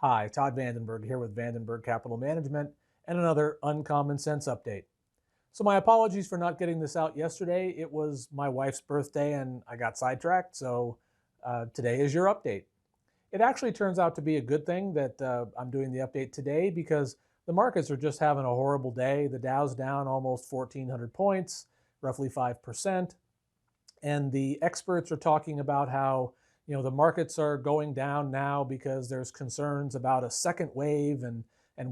Hi, Todd VanDenburg here with VanDenburg Capital Management and another Uncommon Sense update. So my apologies for not getting this out yesterday. It was my wife's birthday and I got sidetracked, so today is your update. It actually turns out to be a good thing that I'm doing the update today because the markets are just having a horrible day. The Dow's down almost 1,400 points, roughly 5%. And the experts are talking about how the markets are going down now because there's concerns about a second wave and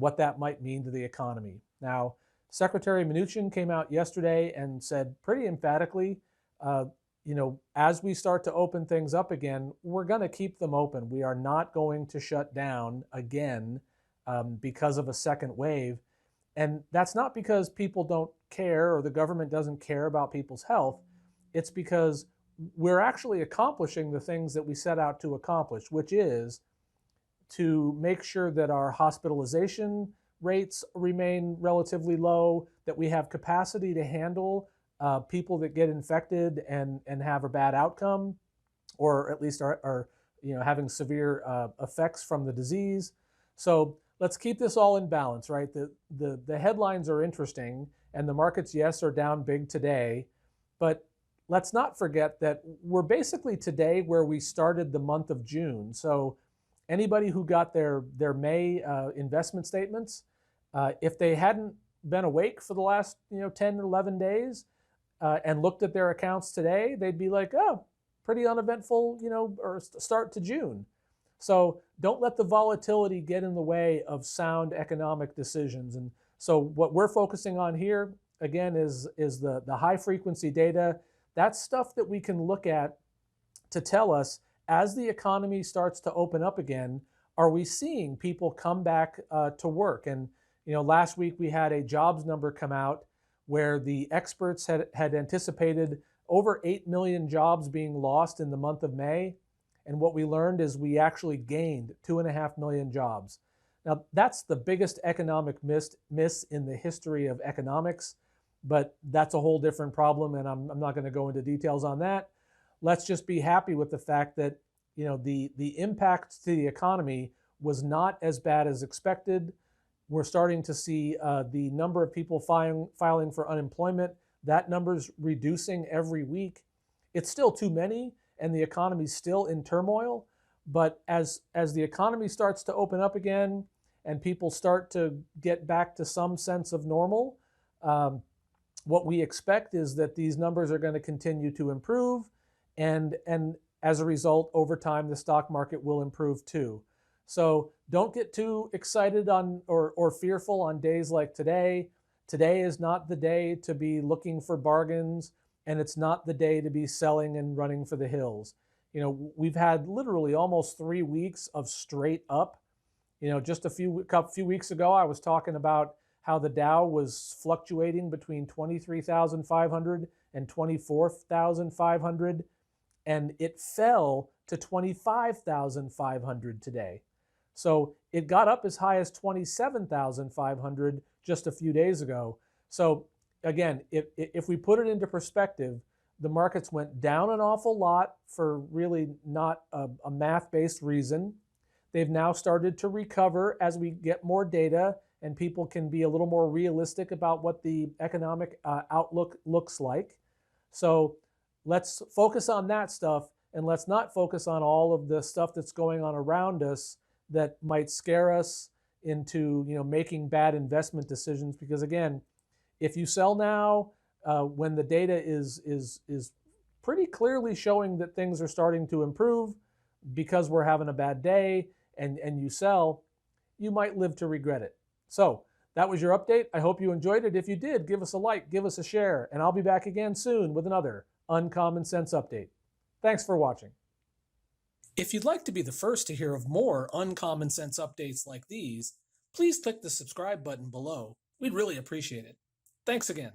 what that might mean to the economy. Now, Secretary Mnuchin came out yesterday and said pretty emphatically, as we start to open things up again, we're going to keep them open. We are not going to shut down again because of a second wave. And that's not because people don't care or the government doesn't care about people's health. It's because we're actually accomplishing the things that we set out to accomplish, which is to make sure that our hospitalization rates remain relatively low, that we have capacity to handle people that get infected and have a bad outcome, or at least are having severe effects from the disease. So let's keep this all in balance, right? The headlines are interesting, and the markets, yes, are down big today, but let's not forget that we're basically today where we started the month of June. So anybody who got their May investment statements, if they hadn't been awake for the last 10 or 11 days and looked at their accounts today, they'd be like, oh, pretty uneventful, or start to June. So don't let the volatility get in the way of sound economic decisions. And so what we're focusing on here, again, is the high frequency data. That's stuff that we can look at to tell us, as the economy starts to open up again, are we seeing people come back to work? And last week we had a jobs number come out where the experts had anticipated over 8 million jobs being lost in the month of May. And what we learned is we actually gained 2.5 million jobs. Now, that's the biggest economic miss in the history of economics. But that's a whole different problem, and I'm not going to go into details on that. Let's just be happy with the fact that the impact to the economy was not as bad as expected. We're starting to see the number of people filing for unemployment. That number's reducing every week. It's still too many, and the economy's still in turmoil. But as the economy starts to open up again and people start to get back to some sense of normal, what we expect is that these numbers are going to continue to improve, and as a result, over time, the stock market will improve too. So don't get too excited on or fearful on days like today. Today is not the day to be looking for bargains, and it's not the day to be selling and running for the hills. We've had literally almost 3 weeks of straight up. Just a few weeks ago, I was talking about how the Dow was fluctuating between 23,500 and 24,500, and it fell to 25,500 today. So it got up as high as 27,500 just a few days ago. So again, if we put it into perspective, the markets went down an awful lot for really not a math-based reason. They've now started to recover as we get more data and people can be a little more realistic about what the economic outlook looks like. So let's focus on that stuff, and let's not focus on all of the stuff that's going on around us that might scare us into making bad investment decisions. Because again, if you sell now when the data is pretty clearly showing that things are starting to improve because we're having a bad day, and you sell, you might live to regret it. So that was your update. I hope you enjoyed it. If you did, give us a like, give us a share, and I'll be back again soon with another Uncommon Sense update. Thanks for watching. If you'd like to be the first to hear of more Uncommon Sense updates like these, please click the subscribe button below. We'd really appreciate it. Thanks again.